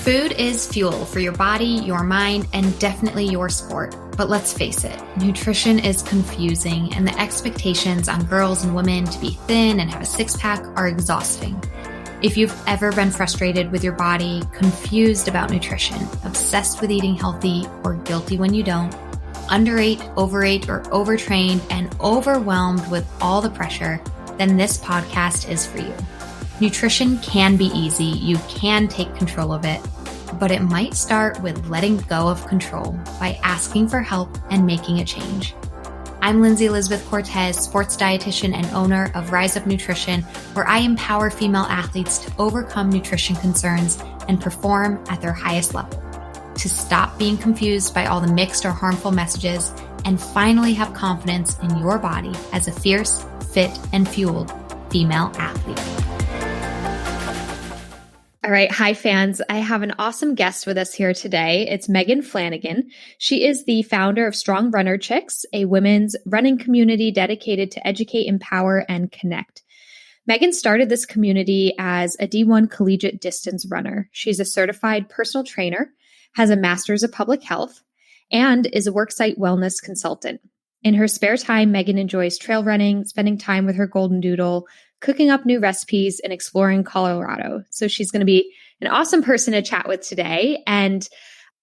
Food is fuel for your body, your mind, and definitely your sport. But let's face it, nutrition is confusing, and the expectations on girls and women to be thin and have a six-pack are exhausting. If you've ever been frustrated with your body, confused about nutrition, obsessed with eating healthy, or guilty when you don't, underate, overate, or overtrained, and overwhelmed with all the pressure, then this podcast is for you. Nutrition can be easy. You can take control of it, but it might start with letting go of control by asking for help and making a change. I'm Lindsay Elizabeth Cortez, sports dietitian and owner of Rise Up Nutrition, where I empower female athletes to overcome nutrition concerns and perform at their highest level, to stop being confused by all the mixed or harmful messages, and finally have confidence in your body as a fierce, fit, and fueled female athlete. All right. Hi, fans. I have an awesome guest with us here today. It's Megan Flanagan. She is the founder of Strong Runner Chicks, a women's running community dedicated to educate, empower, and connect. Megan started this community as a D1 collegiate distance runner. She's a certified personal trainer, has a master's of public health, and is a worksite wellness consultant. In her spare time, Megan enjoys trail running, spending time with her golden doodle, cooking up new recipes, and exploring Colorado. So she's going to be an awesome person to chat with today. And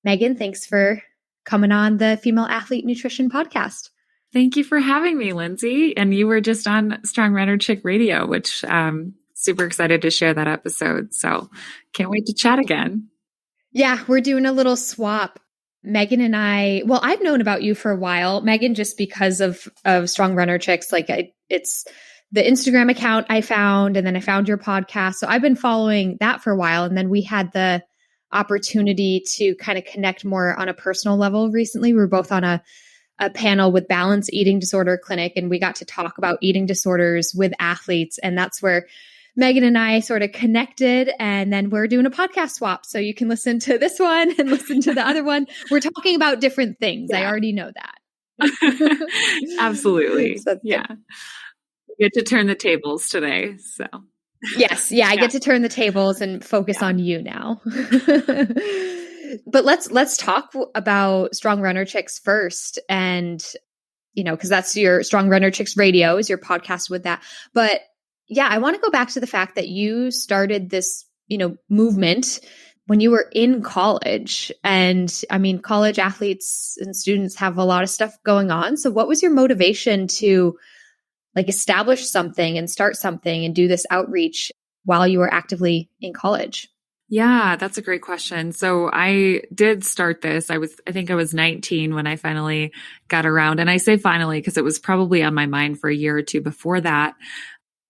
Megan, thanks for coming on the Female Athlete Nutrition Podcast. Thank you for having me, Lindsay. And you were just on Strong Runner Chick Radio, which I'm super excited to share that episode. So can't wait to chat again. Yeah, we're doing a little swap. Megan and I, well, I've known about you for a while, Megan, just because of Strong Runner Chicks. It's the Instagram account I found, and then I found your podcast. So I've been following that for a while. And then we had the opportunity to kind of connect more on a personal level recently. We were both on a panel with Balance Eating Disorder Clinic, and we got to talk about eating disorders with athletes. And that's where Megan and I sort of connected, and then we're doing a podcast swap. So you can listen to this one and listen to the other one. We're talking about different things. Yeah. I already know that. Absolutely. So yeah. You get to turn the tables today. So yes. Yeah. I get to turn the tables and focus on you now. But let's talk about Strong Runner Chicks first. And, because that's your Strong Runner Chicks Radio is your podcast with that. But yeah, I want to go back to the fact that you started this, movement when you were in college. And I mean, college athletes and students have a lot of stuff going on. So what was your motivation to establish something and start something and do this outreach while you were actively in college? Yeah, that's a great question. So I did start this. I think I was 19 when I finally got around. And I say finally, because it was probably on my mind for a year or two before that,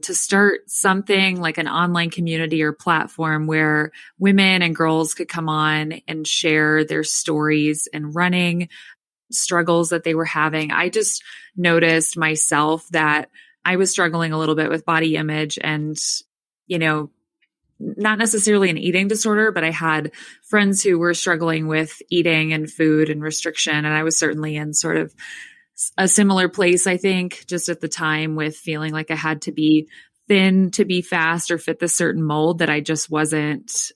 to start something like an online community or platform where women and girls could come on and share their stories and running struggles that they were having. I just noticed myself that I was struggling a little bit with body image and, not necessarily an eating disorder, but I had friends who were struggling with eating and food and restriction. And I was certainly in sort of a similar place, I think, just at the time with feeling like I had to be thin to be fast or fit this certain mold that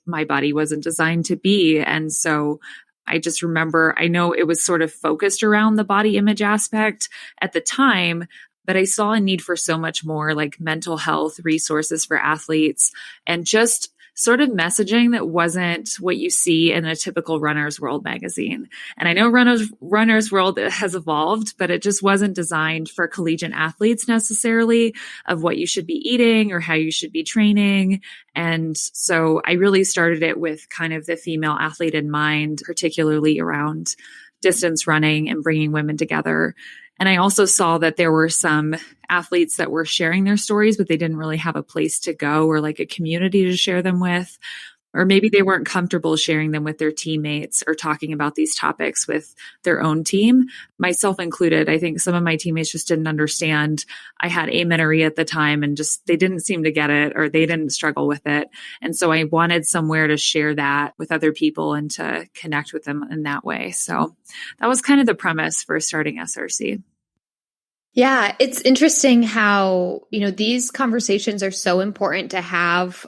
my body wasn't designed to be. And so I just remember, I know it was sort of focused around the body image aspect at the time, but I saw a need for so much more like mental health resources for athletes and just sort of messaging that wasn't what you see in a typical Runner's World magazine. And I know Runner's World has evolved, but it just wasn't designed for collegiate athletes necessarily of what you should be eating or how you should be training. And so I really started it with kind of the female athlete in mind, particularly around distance running and bringing women together. And I also saw that there were some athletes that were sharing their stories, but they didn't really have a place to go or like a community to share them with. Or maybe they weren't comfortable sharing them with their teammates or talking about these topics with their own team, myself included. I think some of my teammates just didn't understand. I had amenorrhea at the time and just they didn't seem to get it or they didn't struggle with it. And so I wanted somewhere to share that with other people and to connect with them in that way. So that was kind of the premise for starting SRC. Yeah, it's interesting how, these conversations are so important to have,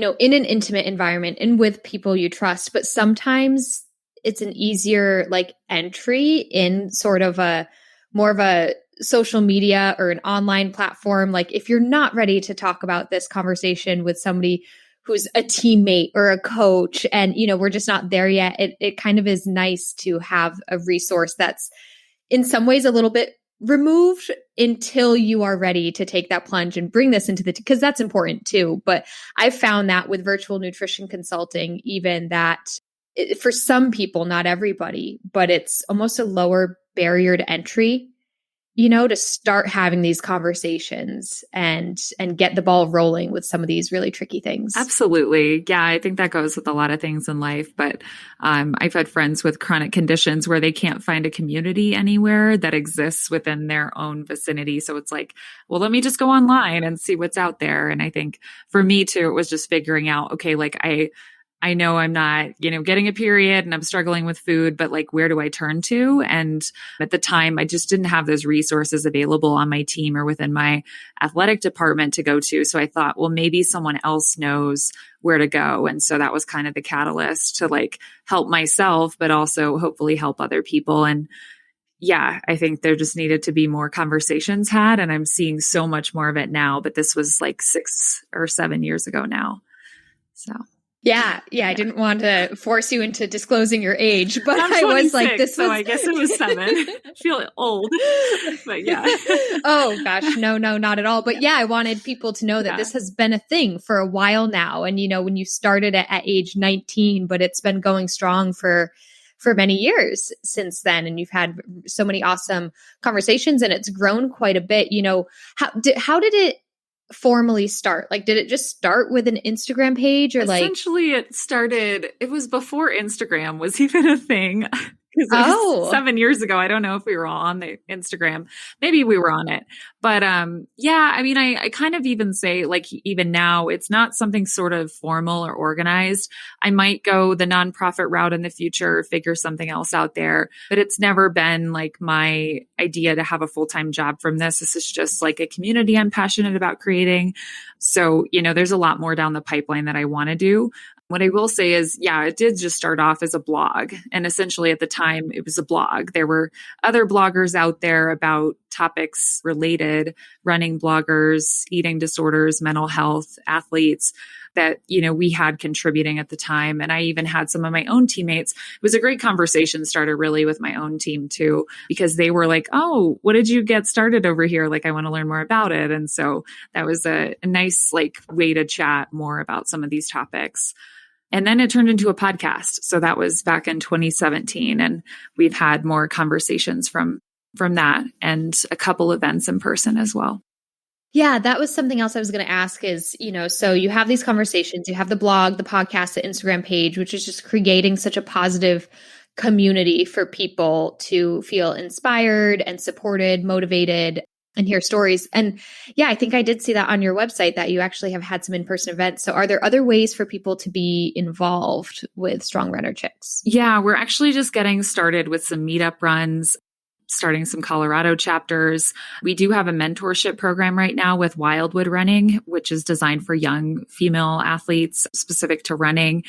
in an intimate environment and with people you trust, but sometimes it's an easier like entry in sort of a more of a social media or an online platform. Like if you're not ready to talk about this conversation with somebody who's a teammate or a coach and, we're just not there yet, it kind of is nice to have a resource that's in some ways a little bit removed until you are ready to take that plunge and bring this into because that's important too. But I've found that with virtual nutrition consulting, even that for some people, not everybody, but it's almost a lower barrier to entry, to start having these conversations and get the ball rolling with some of these really tricky things. Absolutely. Yeah, I think that goes with a lot of things in life. But I've had friends with chronic conditions where they can't find a community anywhere that exists within their own vicinity. So it's like, well, let me just go online and see what's out there. And I think for me too, it was just figuring out, okay, like I know I'm not, getting a period and I'm struggling with food, but like, where do I turn to? And at the time, I just didn't have those resources available on my team or within my athletic department to go to. So I thought, well, maybe someone else knows where to go. And so that was kind of the catalyst to like help myself, but also hopefully help other people. And yeah, I think there just needed to be more conversations had. And I'm seeing so much more of it now, but this was like 6 or 7 years ago now. So. Yeah. I didn't want to force you into disclosing your age, but I'm 26, I was like, so I guess it was 7. I feel old, but yeah. Oh gosh, no, not at all. But yeah, I wanted people to know that this has been a thing for a while now. And when you started at age 19, but it's been going strong for many years since then. And you've had so many awesome conversations and it's grown quite a bit. How did it formally start? Like, did it just start with an Instagram page or Essentially it was before Instagram was even a thing. Oh, 7 years ago. I don't know if we were all on the Instagram. Maybe we were on it. But yeah, I mean, I kind of even say like even now, it's not something sort of formal or organized. I might go the nonprofit route in the future, figure something else out there, but it's never been like my idea to have a full-time job from this. This is just like a community I'm passionate about creating. So, there's a lot more down the pipeline that I want to do. What I will say is, yeah, it did just start off as a blog. And essentially at the time, it was a blog. There were other bloggers out there about topics related, running bloggers, eating disorders, mental health, athletes that, we had contributing at the time. And I even had some of my own teammates. It was a great conversation starter really with my own team too, because they were like, oh, what did you get started over here? Like, I want to learn more about it. And so that was a nice like way to chat more about some of these topics. And then it turned into a podcast. So that was back in 2017. And we've had more conversations from that and a couple events in person as well. Yeah, that was something else I was going to ask is, so you have these conversations, you have the blog, the podcast, the Instagram page, which is just creating such a positive community for people to feel inspired and supported, motivated, and hear stories. And yeah, I think I did see that on your website that you actually have had some in-person events. So are there other ways for people to be involved with Strong Runner Chicks? Yeah, we're actually just getting started with some meetup runs, starting some Colorado chapters. We do have a mentorship program right now with Wildwood Running, which is designed for young female athletes specific to running.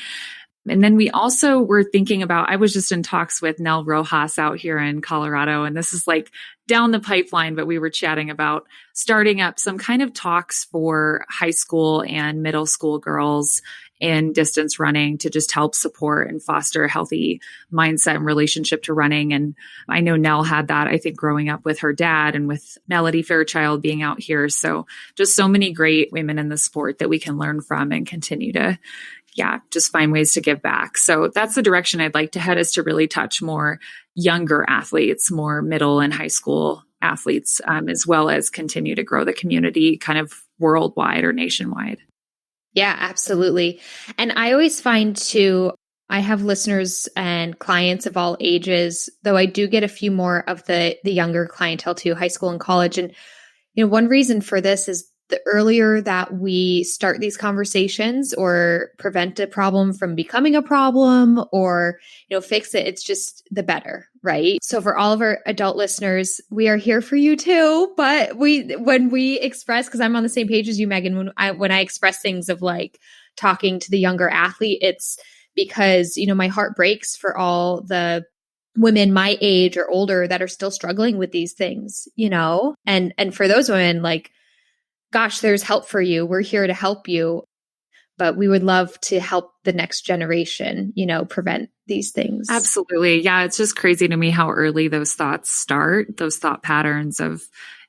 And then we also were thinking about, I was just in talks with Nell Rojas out here in Colorado, and this is like down the pipeline, but we were chatting about starting up some kind of talks for high school and middle school girls in distance running to just help support and foster a healthy mindset and relationship to running. And I know Nell had that, I think, growing up with her dad and with Melody Fairchild being out here. So just so many great women in the sport that we can learn from and continue to just find ways to give back. So that's the direction I'd like to head, is to really touch more younger athletes, more middle and high school athletes, as well as continue to grow the community kind of worldwide or nationwide. Yeah, absolutely. And I always find too, I have listeners and clients of all ages, though I do get a few more of the younger clientele too, high school and college. And, one reason for this is the earlier that we start these conversations or prevent a problem from becoming a problem or, fix it, it's just the better, right? So for all of our adult listeners, we are here for you too. But when we express, because I'm on the same page as you, Megan, when I express things of like talking to the younger athlete, it's because, my heart breaks for all the women my age or older that are still struggling with these things, and for those women, like, gosh, there's help for you. We're here to help you. But we would love to help the next generation, prevent these things. Absolutely. Yeah. It's just crazy to me how early those thoughts start, those thought patterns of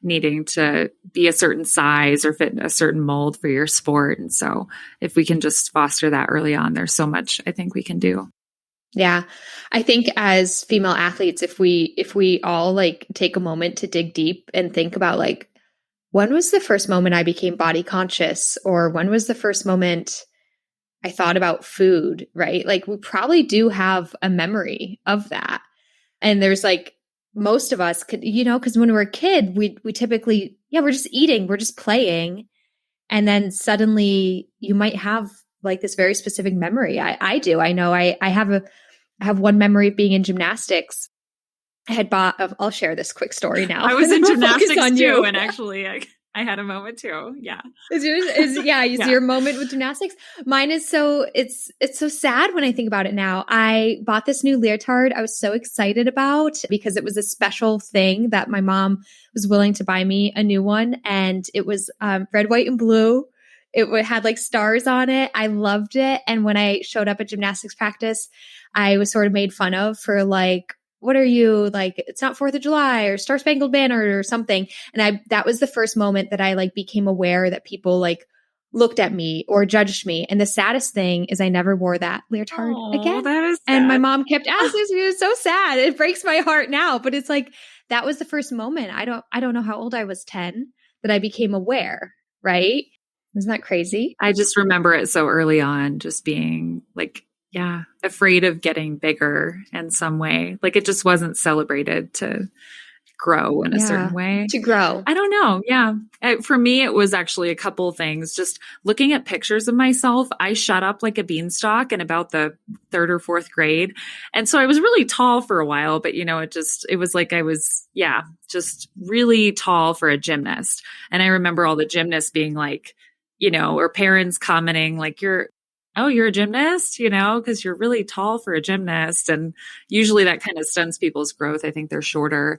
needing to be a certain size or fit in a certain mold for your sport. And so if we can just foster that early on, there's so much I think we can do. Yeah. I think as female athletes, if we all like take a moment to dig deep and think about like, when was the first moment I became body conscious? Or when was the first moment I thought about food, right? Like we probably do have a memory of that. And there's like, most of us could, because when we're a kid, we typically, we're just eating, we're just playing. And then suddenly you might have like this very specific memory. I do. I know I have one memory of being in gymnastics. I had bought, I'll share this quick story now. I was in gymnastics too. And actually I had a moment too. Yeah. Is your moment with gymnastics? Mine is it's so sad when I think about it now. I bought this new leotard I was so excited about because it was a special thing that my mom was willing to buy me a new one. And it was red, white, and blue. It had like stars on it. I loved it. And when I showed up at gymnastics practice, I was sort of made fun of for like, what are you like? It's not 4th of July or Star Spangled Banner or something. And that was the first moment that I like became aware that people like looked at me or judged me. And the saddest thing is I never wore that leotard again. That is sad. And my mom kept asking me. It was so sad. It breaks my heart now, but it's like, that was the first moment. I don't know how old I was, 10, that I became aware. Right. Isn't that crazy? I just remember it so early on, just being like, afraid of getting bigger in some way. Like it just wasn't celebrated to grow in a certain way. To grow. I don't know. Yeah. For me, it was actually a couple things. Just looking at pictures of myself, I shot up like a beanstalk in about the 3rd or 4th grade. And so I was really tall for a while, but it was like I was, just really tall for a gymnast. And I remember all the gymnasts being like, or parents commenting like, you're a gymnast, because you're really tall for a gymnast. And usually that kind of stunts people's growth. I think they're shorter.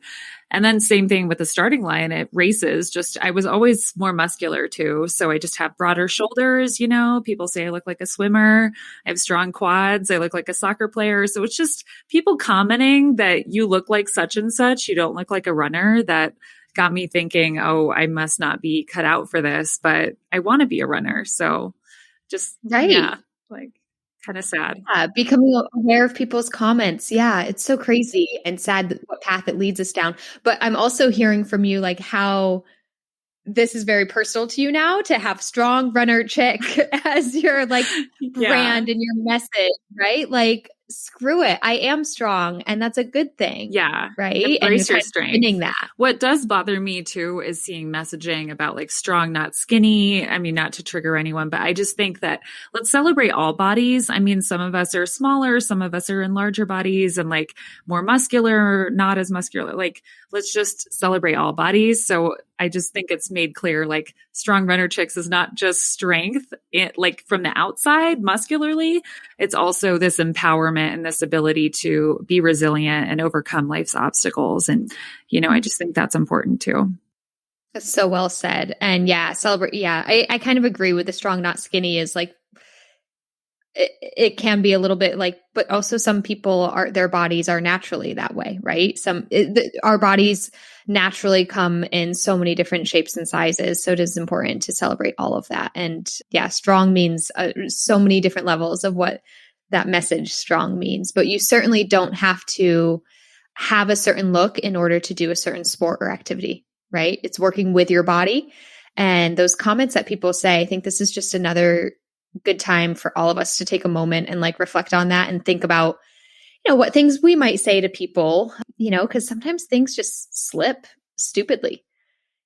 And then same thing with the starting line at races. I was always more muscular too. So I just have broader shoulders. People say I look like a swimmer. I have strong quads. I look like a soccer player. So it's just people commenting that you look like such and such. You don't look like a runner. That got me thinking, oh, I must not be cut out for this, but I want to be a runner. So just, like kind of sad. Yeah, becoming aware of people's comments. Yeah, it's so crazy and sad what path it leads us down. But I'm also hearing from you like how this is very personal to you now to have strong runner chick as your like brand and your message, right? Like screw it. I am strong. And that's a good thing. Yeah. Right. Embrace your strength. That. What does bother me too is seeing messaging about like strong, not skinny. I mean, not to trigger anyone, but I just think that let's celebrate all bodies. I mean, some of us are smaller, some of us are in larger bodies and like more muscular, not as muscular. Like, let's just celebrate all bodies. So I just think it's made clear, like strong runner chicks is not just strength, like from the outside muscularly, it's also this empowerment and this ability to be resilient and overcome life's obstacles. And, I just think that's important too. That's so well said. And celebrate. Yeah, I kind of agree with the strong, not skinny is like, it can be a little bit like, but also some people their bodies are naturally that way, right? Our bodies naturally come in so many different shapes and sizes. So it is important to celebrate all of that. And strong means so many different levels of what that message strong means, but you certainly don't have to have a certain look in order to do a certain sport or activity, right? It's working with your body. And those comments that people say, I think this is just another good time for all of us to take a moment and like reflect on that and think about, what things we might say to people, because sometimes things just slip stupidly,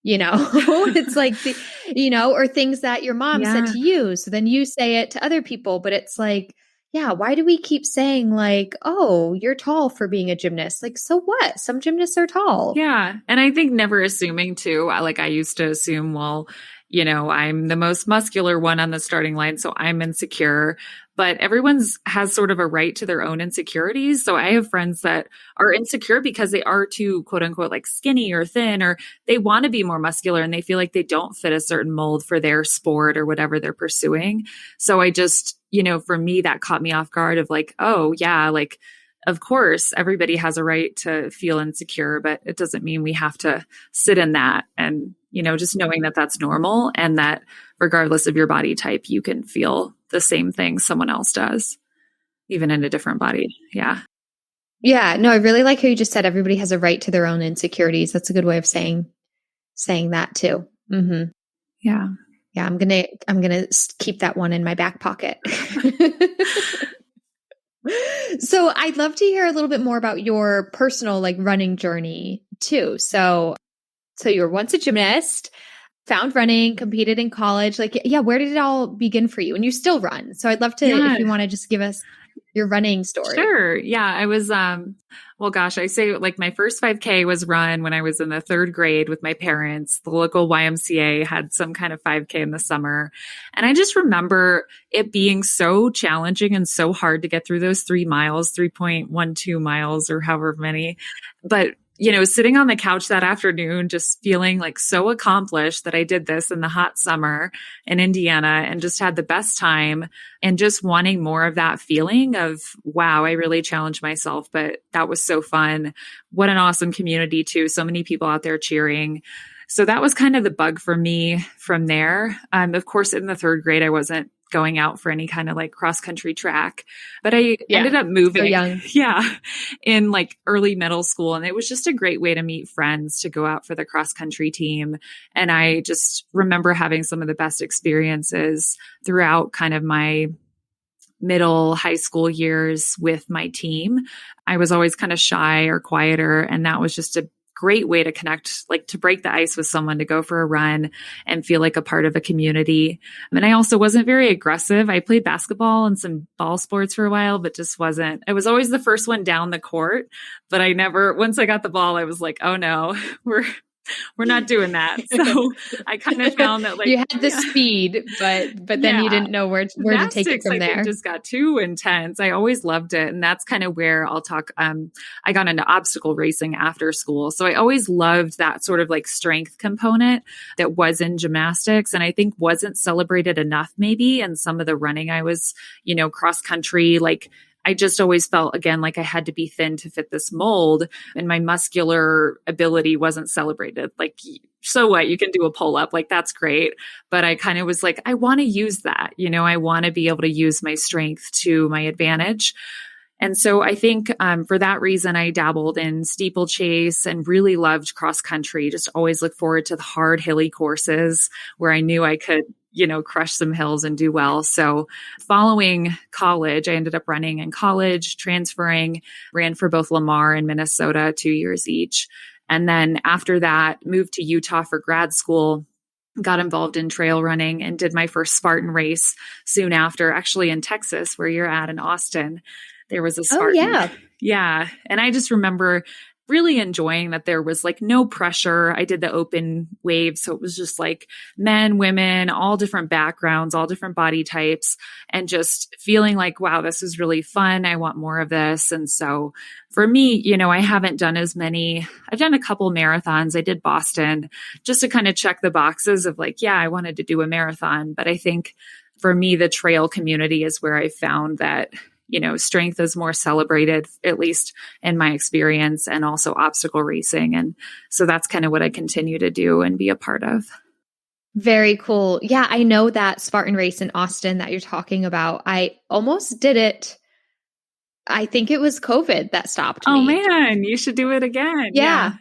it's like, or things that your mom said to you. So then you say it to other people, but it's like, why do we keep saying like, oh, you're tall for being a gymnast? Like, so what? Some gymnasts are tall. Yeah. And I think never assuming too, like I used to assume, well, I'm the most muscular one on the starting line, so I'm insecure. But everyone's has sort of a right to their own insecurities. So I have friends that are insecure because they are too, quote unquote, like skinny or thin, or they want to be more muscular and they feel like they don't fit a certain mold for their sport or whatever they're pursuing. So I just, for me, that caught me off guard of like, oh yeah, like, of course, everybody has a right to feel insecure, but it doesn't mean we have to sit in that. And, just knowing that that's normal and that regardless of your body type, you can feel the same thing someone else does, even in a different body. Yeah. Yeah. No, I really like how you just said everybody has a right to their own insecurities. That's a good way of saying that too. Mm-hmm. Yeah. Yeah. I'm going to keep that one in my back pocket. So I'd love to hear a little bit more about your personal like running journey too. So you were once a gymnast, found running, competed in college. Like, yeah, where did it all begin for you? And you still run. So I'd love to, if you want to just give us your running story. Sure. Yeah. I was, I say like my first 5K was run when I was in the third grade with my parents. The local YMCA had some kind of 5K in the summer. And I just remember it being so challenging and so hard to get through those 3 miles, 3.12 miles or however many. But sitting on the couch that afternoon, just feeling like so accomplished that I did this in the hot summer in Indiana and just had the best time and just wanting more of that feeling of, wow, I really challenged myself, but that was so fun. What an awesome community too. So many people out there cheering. So that was kind of the bug for me from there. Of course, in the third grade, I wasn't going out for any kind of like cross country track, but I ended up moving in like early middle school. And it was just a great way to meet friends to go out for the cross country team. And I just remember having some of the best experiences throughout kind of my middle high school years with my team. I was always kind of shy or quieter. And that was just a great way to connect, like to break the ice with someone, to go for a run and feel like a part of a community. And I also wasn't very aggressive. I played basketball and some ball sports for a while, but just wasn't, I was always the first one down the court, but once I got the ball, I was like, oh no, we're not doing that. So I kind of found that like you had the speed, but then you didn't know where to take it from there. It just got too intense. I always loved it. And that's kind of where I'll talk. I got into obstacle racing after school. So I always loved that sort of like strength component that was in gymnastics. And I think wasn't celebrated enough maybe. And some of the running I was, cross country, like I just always felt again like I had to be thin to fit this mold, and my muscular ability wasn't celebrated. Like, so what? You can do a pull up, like that's great. But I kind of was like, I want to use that. I want to be able to use my strength to my advantage. And so I think for that reason, I dabbled in steeplechase and really loved cross country. Just always look forward to the hard, hilly courses where I knew I could crush some hills and do well. So following college, I ended up running in college, transferring, ran for both Lamar and Minnesota 2 years each. And then after that, moved to Utah for grad school, got involved in trail running and did my first Spartan race soon after, actually in Texas, where you're at in Austin. There was a Spartan. Oh, yeah. Yeah. And I just remember really enjoying that there was like no pressure. I did the open wave. So it was just like men, women, all different backgrounds, all different body types, and just feeling like, wow, this is really fun. I want more of this. And so for me, I haven't done as many. I've done a couple marathons. I did Boston just to kind of check the boxes of like, yeah, I wanted to do a marathon. But I think for me, the trail community is where I found that strength is more celebrated, at least in my experience, and also obstacle racing. And so that's kind of what I continue to do and be a part of. Very cool. Yeah, I know that Spartan race in Austin that you're talking about. I almost did it. I think it was COVID that stopped me. Oh man, you should do it again. Yeah.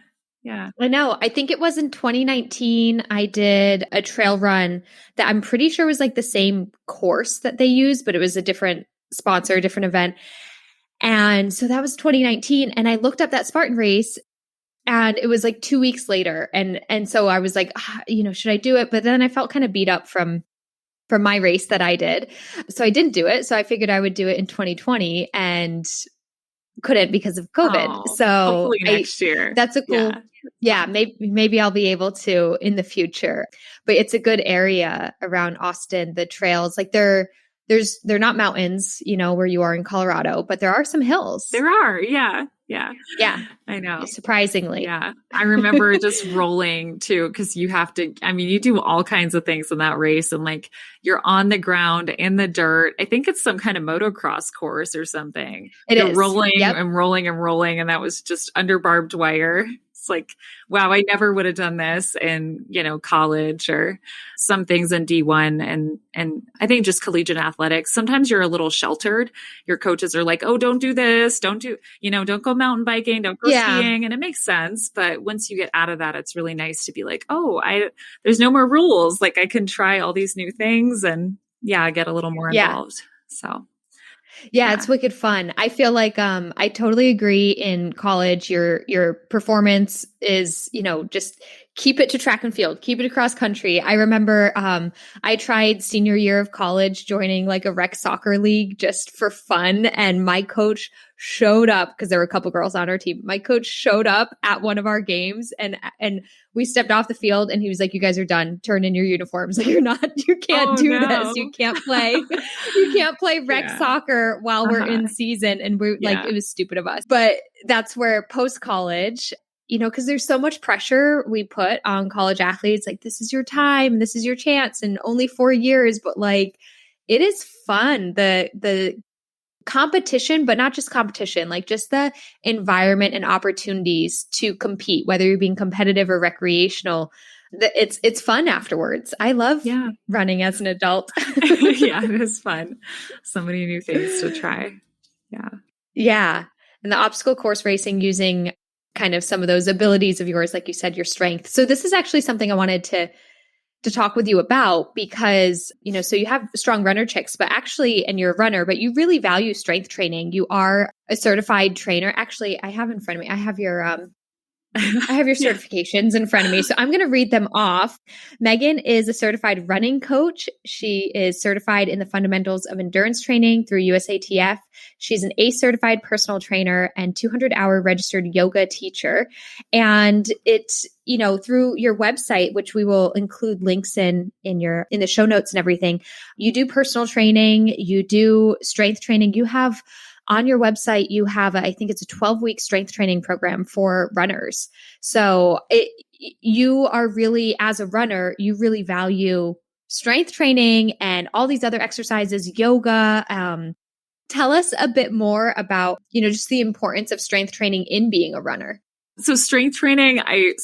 Yeah. I know. I think it was in 2019. I did a trail run that I'm pretty sure was like the same course that they used, but it was a different sponsor, different event. And so that was 2019. And I looked up that Spartan race and it was like 2 weeks later. And so I was like, should I do it? But then I felt kind of beat up from my race that I did. So I didn't do it. So I figured I would do it in 2020. And couldn't because of COVID. Oh, So hopefully next year. That's a cool, maybe I'll be able to in the future, but it's a good area around Austin. The trails, like they're not mountains, where you are in Colorado, but there are some hills. There are. Yeah. Yeah. Yeah. I know. Surprisingly. Yeah. I remember just rolling too, because you have to, you do all kinds of things in that race, and like you're on the ground in the dirt. I think it's some kind of motocross course or something. You're rolling and rolling and rolling. And that was just under barbed wire. It's like, wow, I never would have done this in, college or some things in D1. And I think just collegiate athletics, sometimes you're a little sheltered. Your coaches are like, oh, don't do this. Don't go mountain biking. Don't go skiing. And it makes sense. But once you get out of that, it's really nice to be like, oh, there's no more rules. Like I can try all these new things and get a little more involved. So. Yeah, it's wicked fun. I feel like I totally agree. In college, your performance is, just keep it to track and field, keep it across country. I remember I tried senior year of college joining like a rec soccer league just for fun, and my coach showed up because there were a couple girls on our team. My coach showed up at one of our games, and we stepped off the field, and he was like, "You guys are done. Turn in your uniforms. You can't do this. You can't play rec soccer while we're in season." And we're like, it was stupid of us. But that's where post college, because there's so much pressure we put on college athletes. Like, this is your time, this is your chance, and only 4 years. But like, it is fun. The competition, but not just competition, like just the environment and opportunities to compete, whether you're being competitive or recreational. It's fun afterwards. I love running as an adult. Yeah, it is fun. So many new things to try. Yeah. Yeah. And the obstacle course racing, using kind of some of those abilities of yours, like you said, your strength. So this is actually something I wanted to talk with you about, because, so you have strong runner chicks, but actually, and you're a runner, but you really value strength training. You are a certified trainer. Actually, I have in front of me, I have your certifications in front of me. So I'm going to read them off. Megan is a certified running coach. She is certified in the fundamentals of endurance training through USATF. She's an ACE certified personal trainer and 200-hour registered yoga teacher. And it's, through your website, which we will include links in the show notes and everything, you do personal training, you do strength training. You have on your website, you have, I think it's a 12-week strength training program for runners. So you are really, as a runner, you really value strength training and all these other exercises, yoga. Tell us a bit more about, just the importance of strength training in being a runner. So strength training, I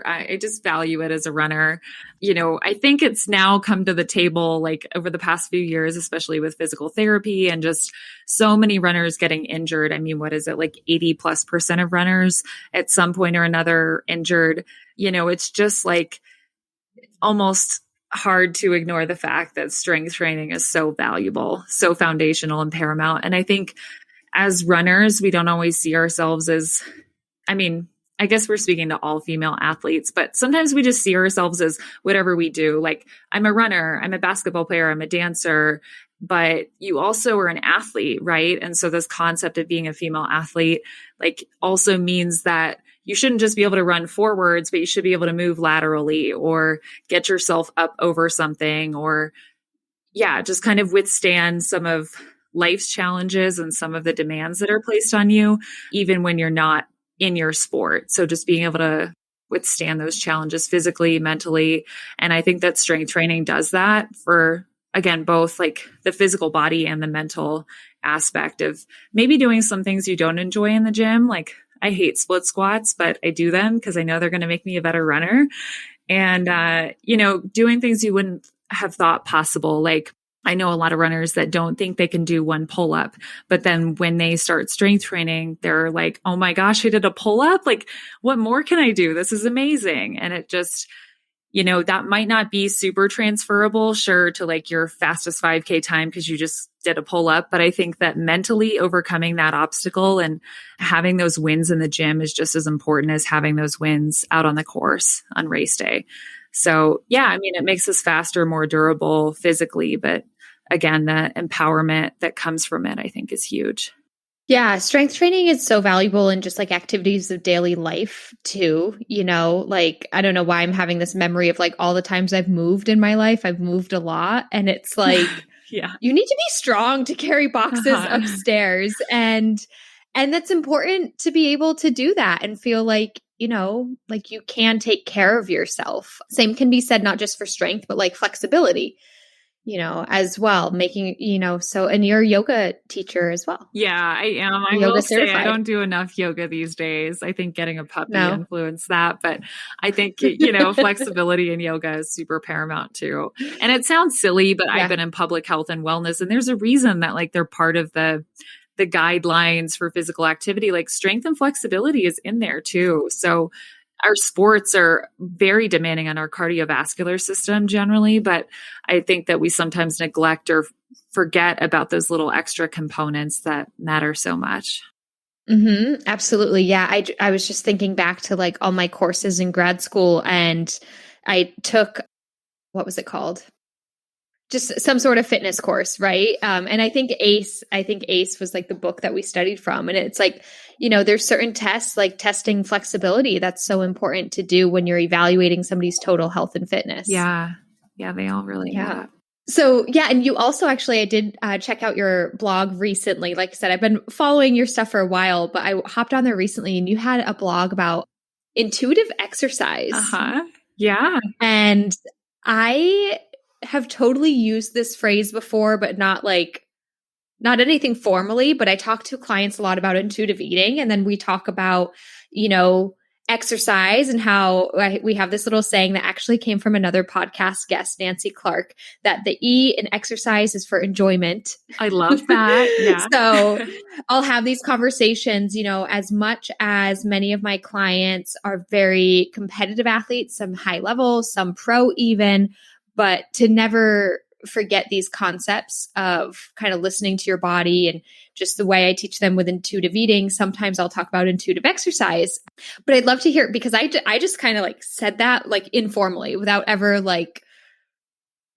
I just value it as a runner. I think it's now come to the table like over the past few years, especially with physical therapy and just so many runners getting injured. What is it? Like 80+% of runners at some point or another injured. It's just like almost hard to ignore the fact that strength training is so valuable, so foundational and paramount. And I think as runners, we don't always see ourselves as, I guess we're speaking to all female athletes, but sometimes we just see ourselves as whatever we do. Like, I'm a runner, I'm a basketball player, I'm a dancer, but you also are an athlete, right? And so this concept of being a female athlete, like, also means that you shouldn't just be able to run forwards, but you should be able to move laterally or get yourself up over something, or just kind of withstand some of life's challenges and some of the demands that are placed on you, even when you're not in your sport. So just being able to withstand those challenges physically, mentally. And I think that strength training does that for, again, both like the physical body and the mental aspect of maybe doing some things you don't enjoy in the gym. Like, I hate split squats, but I do them because I know they're going to make me a better runner. And, doing things you wouldn't have thought possible. Like, I know a lot of runners that don't think they can do one pull-up, but then when they start strength training, they're like, oh my gosh, I did a pull-up. Like, what more can I do? This is amazing. And it just, that might not be super transferable, sure, to like your fastest 5K time because you just did a pull-up. But I think that mentally overcoming that obstacle and having those wins in the gym is just as important as having those wins out on the course on race day. So it makes us faster, more durable physically, but again, the empowerment that comes from it, I think, is huge. Yeah, strength training is so valuable in just like activities of daily life too. Like I don't know why I'm having this memory of like all the times I've moved in my life. I've moved a lot, and it's like Yeah. you need to be strong to carry boxes upstairs, and that's important to be able to do that and feel like, like you can take care of yourself. Same can be said not just for strength, but like flexibility, as well, making, so, and you're a yoga teacher as well. Yeah, I am. I will say I don't do enough yoga these days. I think getting a puppy influenced that, but I think, flexibility in yoga is super paramount too. And it sounds silly, but I've been in public health and wellness, and there's a reason that like they're part of the guidelines for physical activity. Like strength and flexibility is in there too. So our sports are very demanding on our cardiovascular system generally, but I think that we sometimes neglect or forget about those little extra components that matter so much. Mm-hmm, absolutely. Yeah. I was just thinking back to like all my courses in grad school, and I took, what was it called? Just some sort of fitness course, right? And I think ACE was like the book that we studied from. And it's like, there's certain tests, like testing flexibility, that's so important to do when you're evaluating somebody's total health and fitness. Yeah. Yeah, they all really have. So yeah, and you also actually, I did check out your blog recently. Like I said, I've been following your stuff for a while, but I hopped on there recently, and you had a blog about intuitive exercise. Yeah. And I have totally used this phrase before, but not anything formally, but I talk to clients a lot about intuitive eating. And then we talk about, exercise, and how we have this little saying that actually came from another podcast guest, Nancy Clark, that the E in exercise is for enjoyment. I love that. Yeah. So I'll have these conversations, as much as many of my clients are very competitive athletes, some high level, some pro even, but to never forget these concepts of kind of listening to your body, and just the way I teach them with intuitive eating. Sometimes I'll talk about intuitive exercise, but I'd love to hear it, because I just kind of like said that like informally without ever like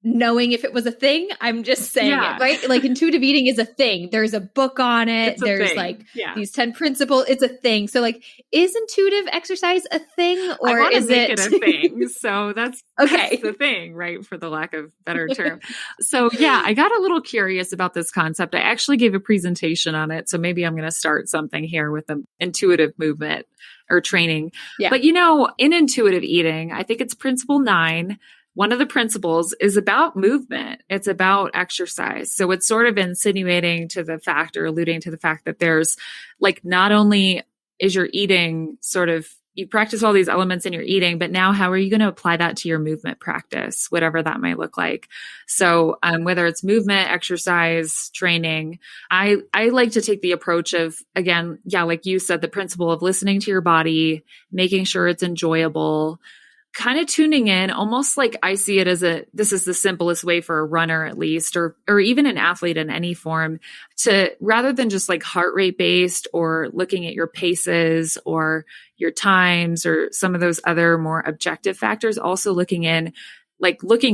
knowing if it was a thing. I'm just saying it, right? Like intuitive eating is a thing. There's a book on it. There's like these 10 principles. It's a thing. So like, is intuitive exercise a thing, or is it a thing? So that's the thing, right? For the lack of better term. So yeah, I got a little curious about this concept. I actually gave a presentation on it. So maybe I'm going to start something here with the intuitive movement or training. Yeah. But in intuitive eating, I think it's principle 9. One of the principles is about movement. It's about exercise. So it's sort of insinuating to the fact, or alluding to the fact, that there's like, not only is your eating sort of, you practice all these elements in your eating, but now how are you going to apply that to your movement practice, whatever that might look like? So whether it's movement, exercise, training, I like to take the approach of, again, like you said, the principle of listening to your body, making sure it's enjoyable, kind of tuning in, almost like I see it as this is the simplest way for a runner, at least, or even an athlete in any form, to, rather than just like heart rate based or looking at your paces or your times or some of those other more objective factors, also looking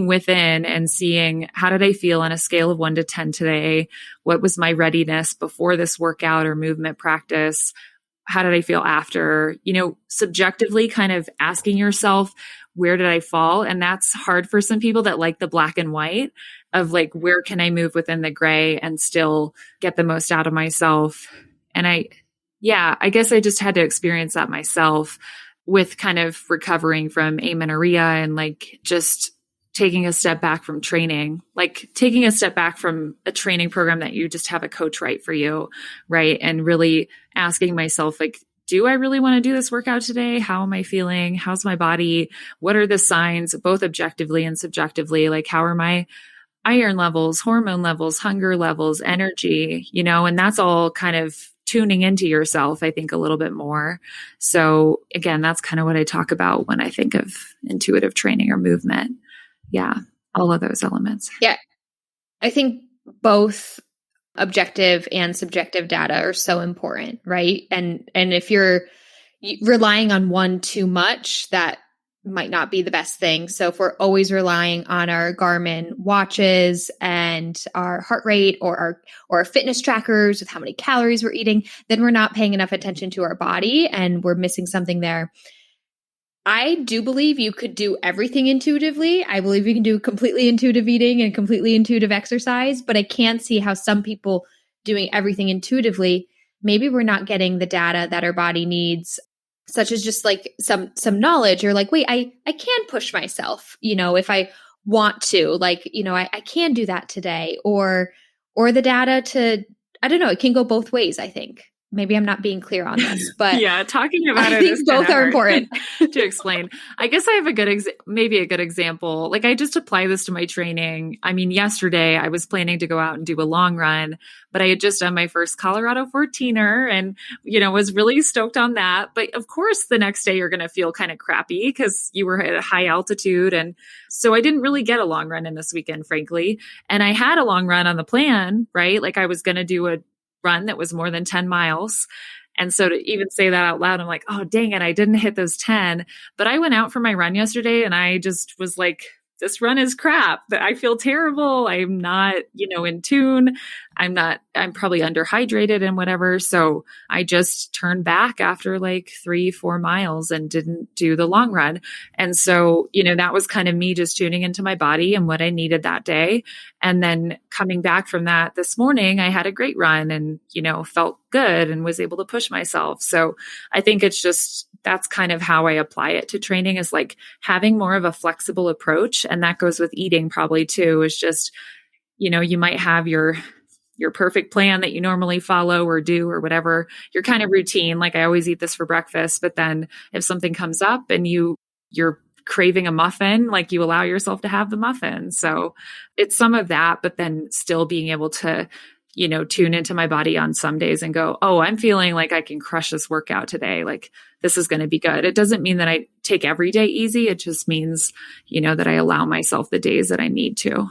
within and seeing, how did I feel on a scale of 1 to 10 today? What was my readiness before this workout or movement practice? How did I feel after? Subjectively kind of asking yourself, where did I fall? And that's hard for some people that like the black and white of like, where can I move within the gray and still get the most out of myself? And I guess I just had to experience that myself with kind of recovering from amenorrhea and like just taking a step back from training, like taking a step back from a training program that you just have a coach write for you, right? And really asking myself, like, do I really want to do this workout today? How am I feeling? How's my body? What are the signs, both objectively and subjectively? Like, how are my iron levels, hormone levels, hunger levels, energy, and that's all kind of tuning into yourself, I think, a little bit more. So again, that's kind of what I talk about when I think of intuitive training or movement. Yeah, all of those elements. Yeah. I think both objective and subjective data are so important, right? And if you're relying on one too much, that might not be the best thing. So if we're always relying on our Garmin watches and our heart rate or our fitness trackers with how many calories we're eating, then we're not paying enough attention to our body and we're missing something there. I do believe you could do everything intuitively. I believe you can do completely intuitive eating and completely intuitive exercise, but I can't see how some people doing everything intuitively, maybe we're not getting the data that our body needs, such as just like some knowledge or like, wait, I can push myself, if I want to, like, I can do that today, or the data to, I don't know, it can go both ways, I think. Maybe I'm not being clear on this, but yeah, talking about I it is think both are important to explain. I guess I have a good example. Like I just apply this to my training. I mean, yesterday I was planning to go out and do a long run, but I had just done my first Colorado 14er and, was really stoked on that. But of course, the next day you're going to feel kind of crappy because you were at a high altitude. And so I didn't really get a long run in this weekend, frankly. And I had a long run on the plan, right? Like I was going to do a run that was more than 10 miles. And so to even say that out loud, I'm like, oh, dang it, I didn't hit those 10. But I went out for my run yesterday and I just was like, this run is crap. I feel terrible. I'm not, in tune. I'm probably underhydrated and whatever. So I just turned back after like 3-4 miles and didn't do the long run. And so, that was kind of me just tuning into my body and what I needed that day. And then coming back from that this morning, I had a great run and, felt good and was able to push myself. So I think it's just, that's kind of how I apply it to training, is like having more of a flexible approach. And that goes with eating probably too, is just, you might have your perfect plan that you normally follow or do or whatever, your kind of routine. Like I always eat this for breakfast, but then if something comes up and you're craving a muffin, like you allow yourself to have the muffin. So it's some of that, but then still being able to, tune into my body on some days and go, oh, I'm feeling like I can crush this workout today. Like this is going to be good. It doesn't mean that I take every day easy. It just means, that I allow myself the days that I need to.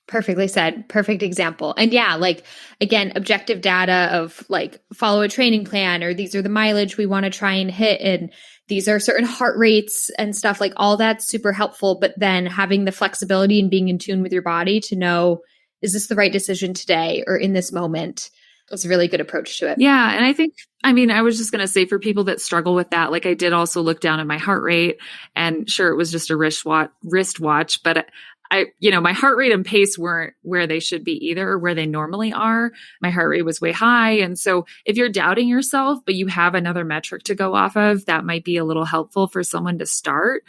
Perfectly said. Perfect example. And yeah, like again, objective data of like follow a training plan, or these are the mileage we want to try and hit. And these are certain heart rates and stuff, like all that's super helpful. But then having the flexibility and being in tune with your body to know, is this the right decision today or in this moment? It's a really good approach to it. Yeah. And I think, I was just going to say for people that struggle with that, like I did also look down at my heart rate, and sure, it was just a wrist watch, but my heart rate and pace weren't where they should be either, or where they normally are. My heart rate was way high. And so if you're doubting yourself, but you have another metric to go off of, that might be a little helpful for someone to start,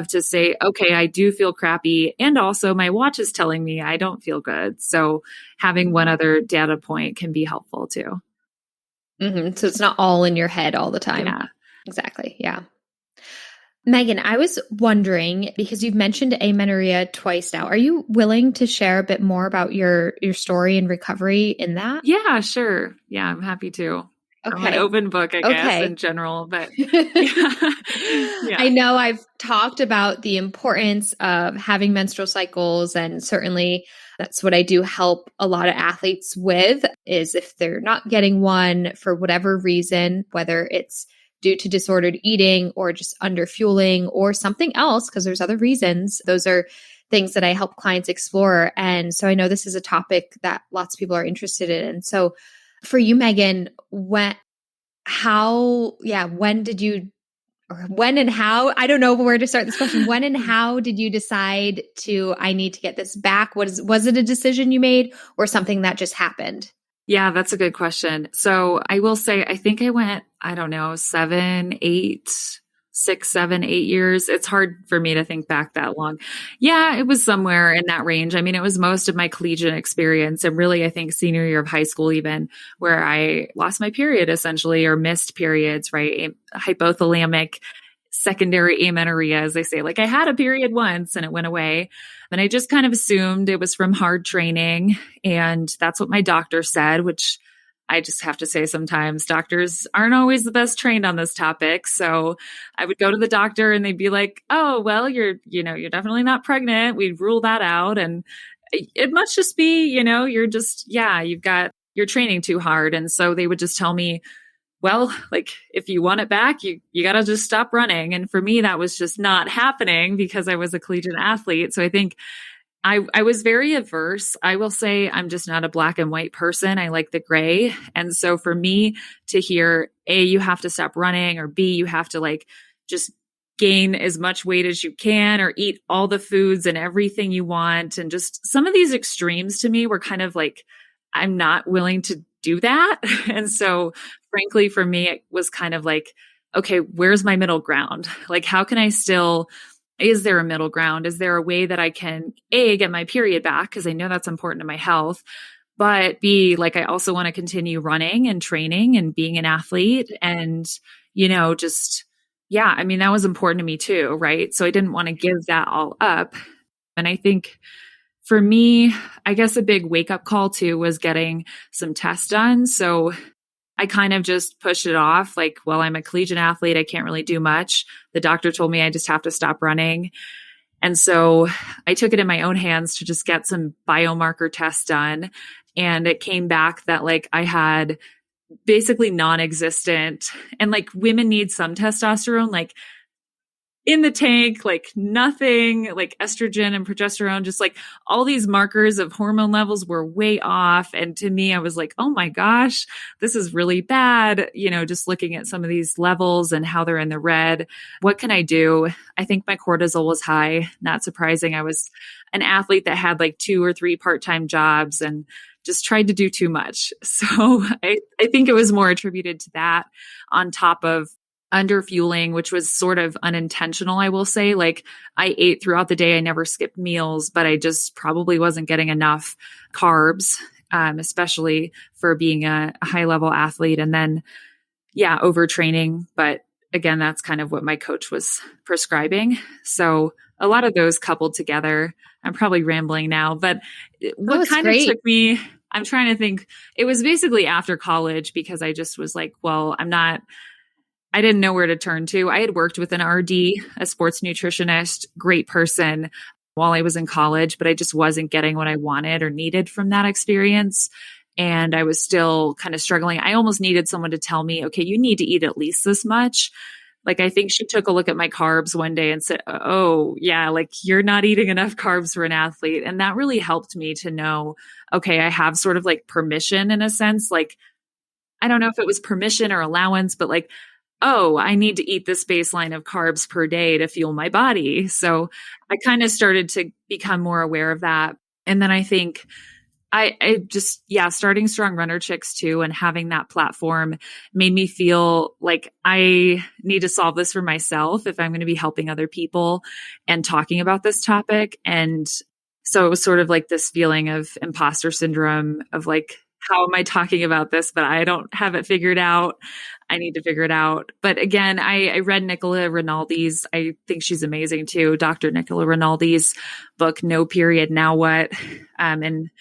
to say, okay, I do feel crappy. And also my watch is telling me I don't feel good. So having one other data point can be helpful too. Mm-hmm. So it's not all in your head all the time. Yeah, exactly. Yeah. Megan, I was wondering, because you've mentioned amenorrhea twice now, are you willing to share a bit more about your story and recovery in that? Yeah, sure. Yeah, I'm happy to. Okay. I'm an open book, I guess, in general, but yeah. I know I've talked about the importance of having menstrual cycles, and certainly that's what I do help a lot of athletes with, is if they're not getting one for whatever reason, whether it's due to disordered eating or just underfueling or something else, because there's other reasons. Those are things that I help clients explore. And so I know this is a topic that lots of people are interested in. And so for you, Megan, when and how, I don't know where to start this question. When and how did you decide I need to get this back? Was it a decision you made or something that just happened? Yeah, that's a good question. So I will say, I think I went, 6, 7, 8 years. It's hard for me to think back that long. Yeah, it was somewhere in that range. It was most of my collegiate experience, and really, I think senior year of high school, even, where I lost my period essentially, or missed periods, right? Hypothalamic secondary amenorrhea, as they say. Like I had a period once and it went away. And I just kind of assumed it was from hard training. And that's what my doctor said, which I just have to say sometimes doctors aren't always the best trained on this topic. So I would go to the doctor and they'd be like, oh, well, you're definitely not pregnant. We'd rule that out. And it must just be, you're training too hard. And so they would just tell me, well, like if you want it back, you got to just stop running. And for me, that was just not happening because I was a collegiate athlete. So I think I was very averse. I will say I'm just not a black and white person. I like the gray. And so for me to hear, A, you have to stop running, or B, you have to like just gain as much weight as you can or eat all the foods and everything you want. And just some of these extremes to me were kind of like, I'm not willing to do that. And so frankly, for me, it was kind of like, okay, where's my middle ground? Like, how can I still, is there a middle ground? Is there a way that I can, A, get my period back? Because I know that's important to my health. But B, like, I also want to continue running and training and being an athlete. And, just, yeah, I mean, that was important to me too, right? So I didn't want to give that all up. And I think for me, I guess a big wake up call too was getting some tests done. So I kind of just pushed it off. Like, well, I'm a collegiate athlete. I can't really do much. The doctor told me I just have to stop running. And so I took it in my own hands to just get some biomarker tests done. And it came back that like I had basically non-existent, and like women need some testosterone, like in the tank, like nothing, like estrogen and progesterone, just like all these markers of hormone levels were way off. And to me, I was like, oh my gosh, this is really bad. Just looking at some of these levels and how they're in the red. What can I do? I think my cortisol was high. Not surprising. I was an athlete that had like 2 or 3 part-time jobs and just tried to do too much. So I think it was more attributed to that, on top of under fueling, which was sort of unintentional, I will say. Like, I ate throughout the day. I never skipped meals, but I just probably wasn't getting enough carbs, especially for being a high level athlete. And then, yeah, overtraining. But again, that's kind of what my coach was prescribing. So a lot of those coupled together. I'm probably rambling now, but what kind of took me, I'm trying to think, it was basically after college, because I just was like, well, I didn't know where to turn to. I had worked with an RD, a sports nutritionist, great person, while I was in college, but I just wasn't getting what I wanted or needed from that experience. And I was still kind of struggling. I almost needed someone to tell me, okay, you need to eat at least this much. Like, I think she took a look at my carbs one day and said, oh yeah, like you're not eating enough carbs for an athlete. And that really helped me to know, okay, I have sort of like permission in a sense. Like, I don't know if it was permission or allowance, but like, oh, I need to eat this baseline of carbs per day to fuel my body. So I kind of started to become more aware of that. And then I think I just, starting Strong Runner Chicks too, and having that platform made me feel like I need to solve this for myself if I'm going to be helping other people and talking about this topic. And so it was sort of like this feeling of imposter syndrome of like, how am I talking about this, but I don't have it figured out. I need to figure it out. But again, I read Nicola Rinaldi's, I think she's amazing too, Dr. Nicola Rinaldi's book, No Period, Now What? And,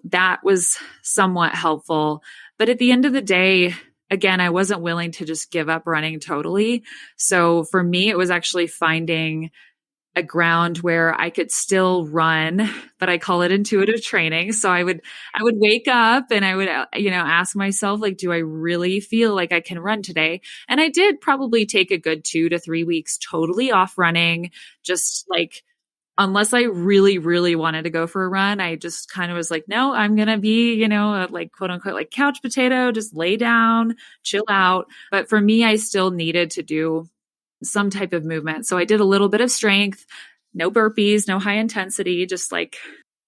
that was somewhat helpful. But at the end of the day, again, I wasn't willing to just give up running totally. So for me, it was actually finding a ground where I could still run, but I call it intuitive training. So I would wake up and I would, ask myself, like, do I really feel like I can run today? And I did probably take a good 2 to 3 weeks totally off running, just like, unless I really, really wanted to go for a run, I just kind of was like, no, I'm going to be, like quote unquote, like couch potato, just lay down, chill out. But for me, I still needed to do some type of movement. So I did a little bit of strength, no burpees, no high intensity, just like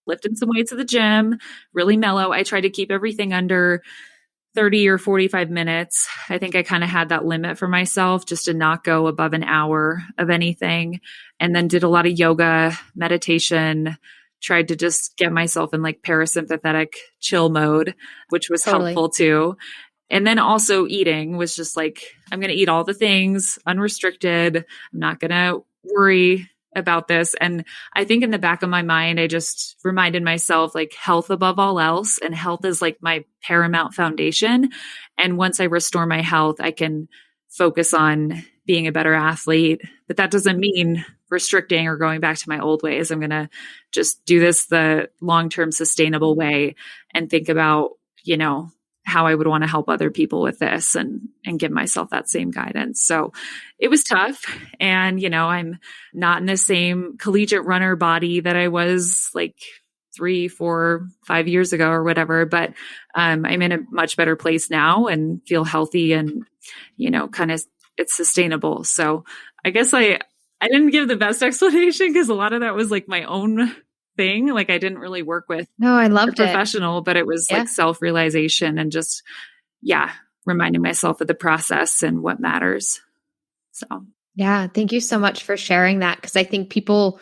lifting some weights at the gym, really mellow. I tried to keep everything under 30 or 45 minutes. I think I kind of had that limit for myself just to not go above an hour of anything. And then did a lot of yoga, meditation, tried to just get myself in like parasympathetic chill mode, which was helpful too. And then also eating was just like, I'm going to eat all the things unrestricted. I'm not going to worry about this. And I think in the back of my mind, I just reminded myself like health above all else, and health is like my paramount foundation. And once I restore my health, I can focus on being a better athlete. But that doesn't mean restricting or going back to my old ways. I'm going to just do this the long-term sustainable way and think about, how I would want to help other people with this and give myself that same guidance. So it was tough. And, I'm not in the same collegiate runner body that I was like 3, 4, 5 years ago or whatever, but I'm in a much better place now and feel healthy and, kind of it's sustainable. So I guess I didn't give the best explanation because a lot of that was like my own thing. Like I didn't really work with I loved a professional, but it was like self-realization and just, reminding myself of the process and what matters. So, yeah, thank you so much for sharing that. Cause I think people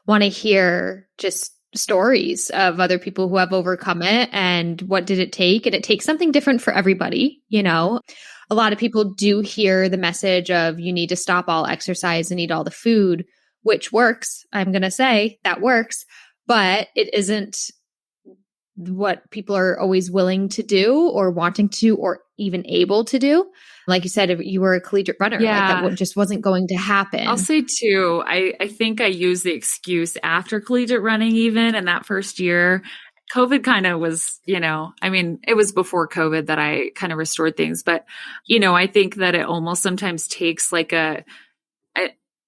want to hear just stories of other people who have overcome it and what did it take. And it takes something different for everybody. A lot of people do hear the message of you need to stop all exercise and eat all the food, which works. I'm going to say that works. But it isn't what people are always willing to do or wanting to or even able to do. Like you said, if you were a collegiate runner, like that just wasn't going to happen. I'll say too, I think I used the excuse after collegiate running even in that first year. COVID kind of was, it was before COVID that I kind of restored things. But, I think that it almost sometimes takes like and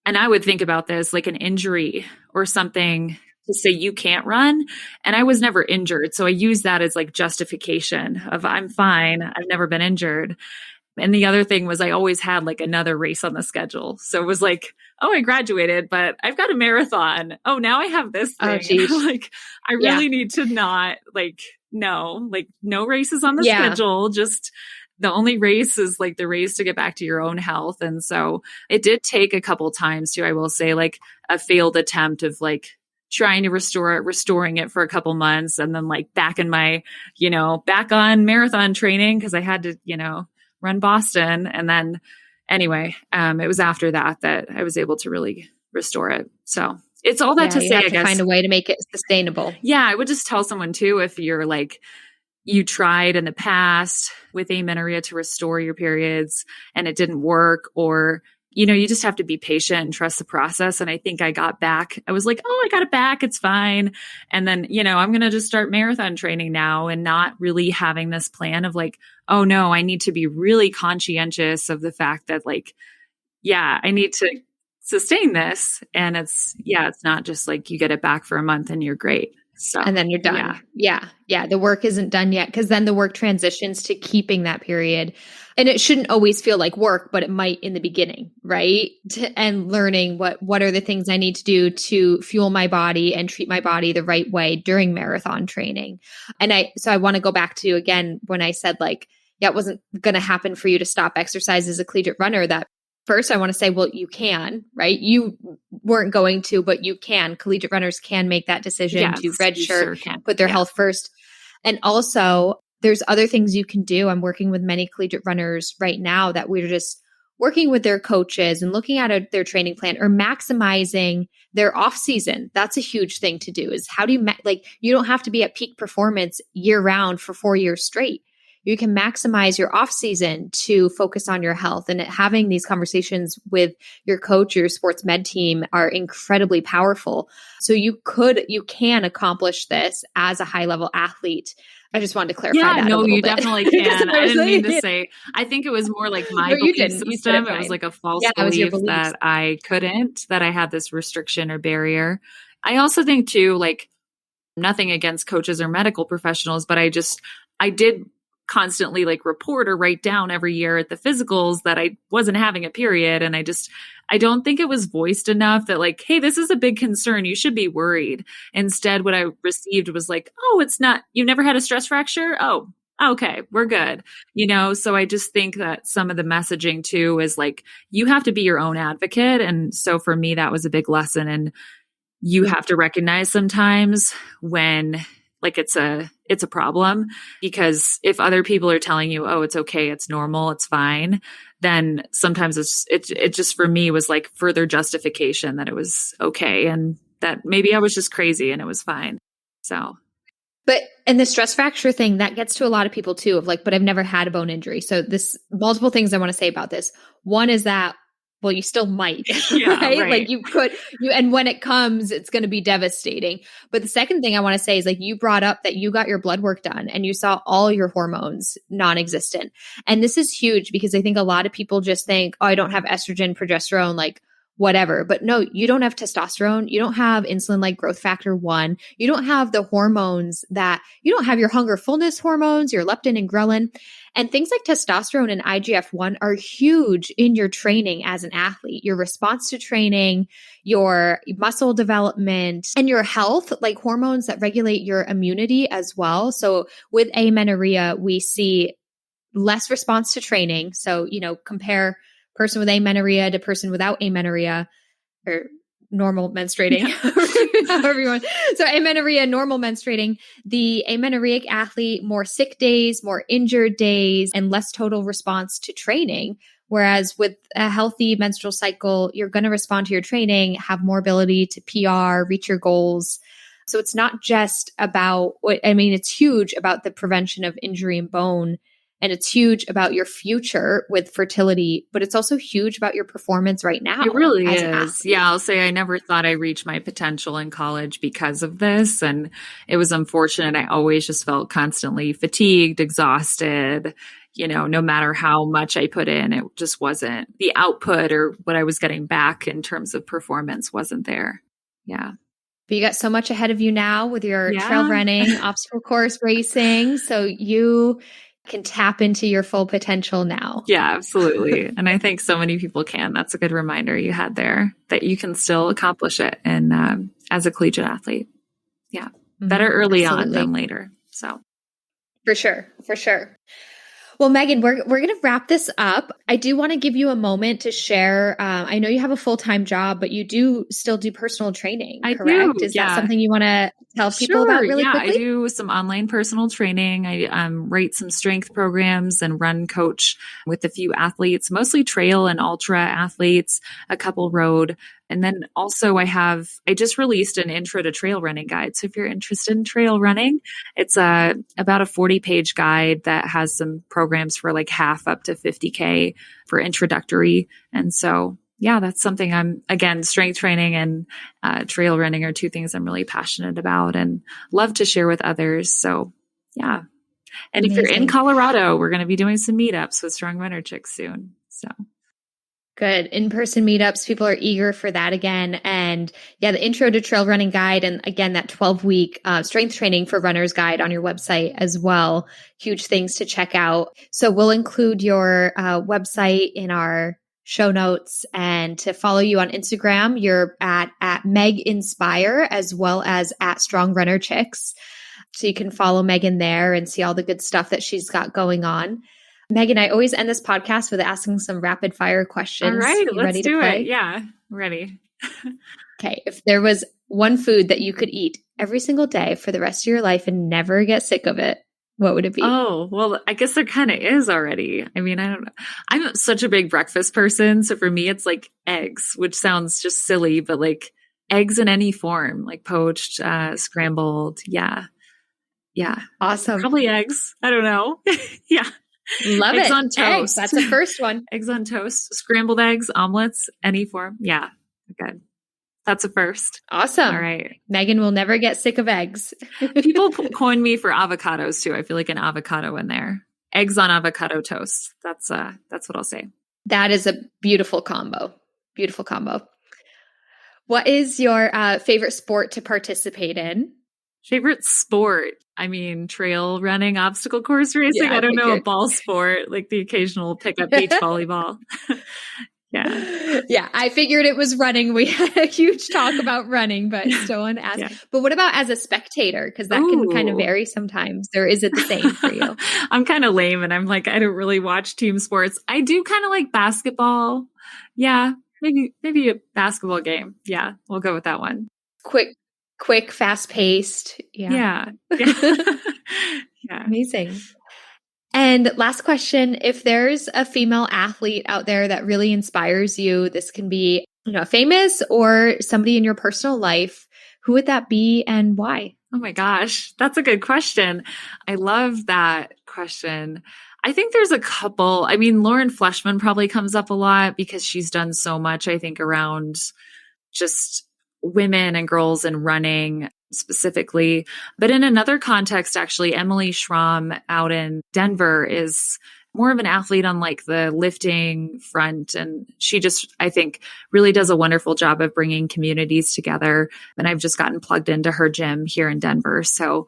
I would think about this like an injury or something to say you can't run. And I was never injured. So I use that as like justification of I'm fine. I've never been injured. And the other thing was I always had like another race on the schedule. So it was like, oh, I graduated, but I've got a marathon. Oh, now I have this thing. Like I really need to not no races on the schedule. Just the only race is like the race to get back to your own health. And so it did take a couple times too, I will say, like a failed attempt of like trying to restoring it for a couple months and then like back in my, back on marathon training because I had to, run Boston. And then anyway, it was after that I was able to really restore it. So it's all that to say, I guess. Find a way to make it sustainable. Yeah. I would just tell someone too, if you're like, you tried in the past with amenorrhea to restore your periods and it didn't work, or, you just have to be patient and trust the process. And I think I got back. I was like, oh, I got it back. It's fine. And then, I'm going to just start marathon training now and not really having this plan of like, oh no, I need to be really conscientious of the fact that like, I need to sustain this. And it's not just like you get it back for a month and you're great. So, and then you're done. Yeah. The work isn't done yet because then the work transitions to keeping that period. And it shouldn't always feel like work, but it might in the beginning, right? And learning what are the things I need to do to fuel my body and treat my body the right way during marathon training. And I want to go back to, again, when I said like, it wasn't going to happen for you to stop exercise as a collegiate runner, that first, I want to say, well, you can, right? You weren't going to, but you can. Collegiate runners can make that decision to redshirt, put their health first. And also, there's other things you can do. I'm working with many collegiate runners right now that we're just working with their coaches and looking at their training plan or maximizing their off season. That's a huge thing to do is how do you, you don't have to be at peak performance year round for 4 years straight. You can maximize your off season to focus on your health, and having these conversations with your coach, your sports med team are incredibly powerful. So you can accomplish this as a high level athlete. I just wanted to clarify that. Yeah, no, you bit. Definitely can. I didn't mean to say, I think it was more like my belief system. It was like a false belief that I couldn't, that I had this restriction or barrier. I also think too, like nothing against coaches or medical professionals, but I did constantly like report or write down every year at the physicals that I wasn't having a period. And I don't think it was voiced enough that like, hey, this is a big concern. You should be worried. Instead, what I received was like, oh, it's not, you've never had a stress fracture? Oh, okay, we're good. So I just think that some of the messaging too is like, you have to be your own advocate. And so for me, that was a big lesson. And you have to recognize sometimes when like it's a problem, because if other people are telling you, oh, it's okay, it's normal, it's fine, then sometimes it just for me was like further justification that it was okay and that maybe I was just crazy and it was fine. So. And the stress fracture thing, that gets to a lot of people too, of like, but I've never had a bone injury. So multiple things I want to say about this. One is that well, you still might, Yeah, right? Like and when it comes, it's going to be devastating. But the second thing I want to say is like, you brought up that you got your blood work done and you saw all your hormones non-existent. And this is huge because I think a lot of people just think, oh, I don't have estrogen, progesterone, like whatever. But no, you don't have testosterone. You don't have insulin like growth factor 1. You don't have the hormones you don't have your hunger fullness hormones, your leptin and ghrelin. And things like testosterone and IGF-1 are huge in your training as an athlete, your response to training, your muscle development, and your health, like hormones that regulate your immunity as well. So with amenorrhea, we see less response to training. So, compare person with amenorrhea to person without amenorrhea or normal menstruating, however you want. So amenorrhea, normal menstruating, the amenorrheic athlete, more sick days, more injured days, and less total response to training. Whereas with a healthy menstrual cycle, you're going to respond to your training, have more ability to PR, reach your goals. So it's not just about it's huge about the prevention of injury and bone. And it's huge about your future with fertility, but it's also huge about your performance right now. It really is. Yeah, I'll say I never thought I reached my potential in college because of this. And it was unfortunate. I always just felt constantly fatigued, exhausted. No matter how much I put in, it just wasn't the output or what I was getting back in terms of performance wasn't there. Yeah. But you got so much ahead of you now with your trail running, obstacle course racing. So you can tap into your full potential now. Yeah, absolutely. And I think so many people can. That's a good reminder you had there that you can still accomplish it and as a collegiate athlete. Yeah. Better early on than later. So for sure. Well, Megan, we're going to wrap this up. I do want to give you a moment to share. I know you have a full-time job, but you do still do personal training, correct? Is that something you want to tell people about really quickly? I do some online personal training. I write some strength programs and run coach with a few athletes, mostly trail and ultra athletes, a couple road. And then also I just released an intro to trail running guide. So if you're interested in trail running, it's about a 40-page guide that has some programs for like half up to 50K for introductory. And so, yeah, that's something again, strength training and trail running are two things I'm really passionate about and love to share with others. So yeah. And Amazing. If you're in Colorado, we're going to be doing some meetups with Strong Runner Chicks soon. So good. In-person meetups, people are eager for that again. And yeah, the intro to trail running guide. And again, that 12-week strength training for runners guide on your website as well. Huge things to check out. So we'll include your website in our show notes, and to follow you on Instagram, you're at Meg Inspire as well as at Strong Runner Chicks. So you can follow Megan there and see all the good stuff that she's got going on. Megan, I always end this podcast with asking some rapid fire questions. All right, let's do it. Yeah, ready. Okay. If there was one food that you could eat every single day for the rest of your life and never get sick of it, what would it be? Oh, well, I guess there kind of is already. I mean, I don't know. I'm such a big breakfast person. So for me, it's like eggs, which sounds just silly, but like eggs in any form, like poached, scrambled. Yeah. Yeah. Awesome. Probably eggs. I don't know. Yeah. Love eggs it. On toast. Eggs. That's the first one. Eggs on toast, scrambled eggs, omelets, any form. Yeah. Good. That's a first. Awesome. All right. Megan will never get sick of eggs. People coin me for avocados too. I feel like an avocado in there. Eggs on avocado toast. That's what I'll say. That is a beautiful combo. Beautiful combo. What is your favorite sport to participate in? Favorite sport? I mean, trail running, obstacle course racing. Yeah, I don't know, a ball sport, like the occasional pickup beach volleyball. Yeah. Yeah. I figured it was running. We had a huge talk about running, but still want to ask. Yeah. But what about as a spectator? Because that can kind of vary sometimes. Or is it the same for you? I'm kind of lame and I'm like, I don't really watch team sports. I do kind of like basketball. Yeah. Maybe a basketball game. Yeah. We'll go with that one. Quick, fast paced. Yeah. Yeah. Amazing. And last question, if there's a female athlete out there that really inspires you, this can be, famous or somebody in your personal life, who would that be and why? Oh my gosh, that's a good question. I love that question. I think there's a couple. I mean, Lauren Fleshman probably comes up a lot because she's done so much, I think, around just women and girls and running specifically. But in another context, actually, Emily Schramm out in Denver is more of an athlete on like the lifting front. And she just, I think, really does a wonderful job of bringing communities together. And I've just gotten plugged into her gym here in Denver. So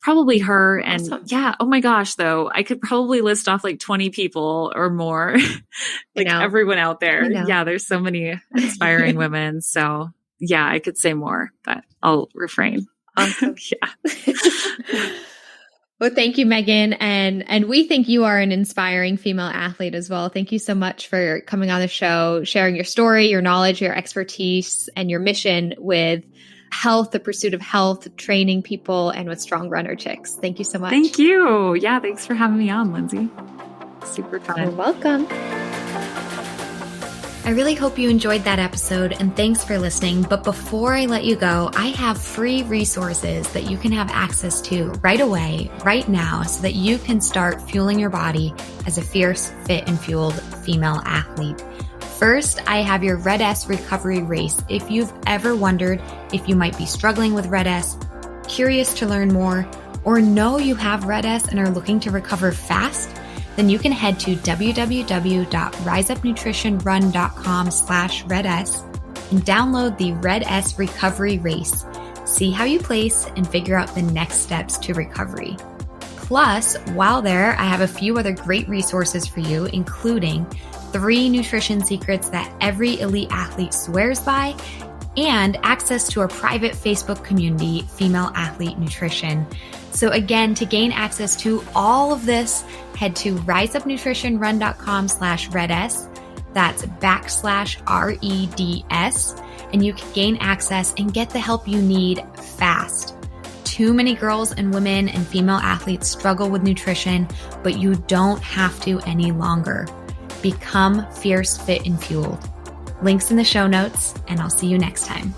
probably her. Awesome. And yeah, oh my gosh, though, I could probably list off like 20 people or more, like everyone out there. Yeah, there's so many inspiring women. So yeah, I could say more, but I'll refrain. Awesome. Yeah. Well, thank you, Megan. And we think you are an inspiring female athlete as well. Thank you so much for coming on the show, sharing your story, your knowledge, your expertise, and your mission with health, the pursuit of health, training people, and with Strong Runner Chicks. Thank you so much. Thank you. Yeah, thanks for having me on, Lindsay. Super fun. You're welcome. I really hope you enjoyed that episode, and thanks for listening. But before I let you go, I have free resources that you can have access to right away, right now, so that you can start fueling your body as a fierce, fit, and fueled female athlete. First, I have your Red S recovery race. If you've ever wondered if you might be struggling with Red S, curious to learn more, or know you have Red S and are looking to recover fast, then you can head to www.riseupnutritionrun.com/RedS and download the Red S recovery race. See how you place and figure out the next steps to recovery. Plus, while there, I have a few other great resources for you, including 3 nutrition secrets that every elite athlete swears by, and access to our private Facebook community, Female Athlete Nutrition. So again, to gain access to all of this, head to riseupnutritionrun.com/RedS. That's /REDS. And you can gain access and get the help you need fast. Too many girls and women and female athletes struggle with nutrition, but you don't have to any longer. Become fierce, fit, and fueled. Links in the show notes, and I'll see you next time.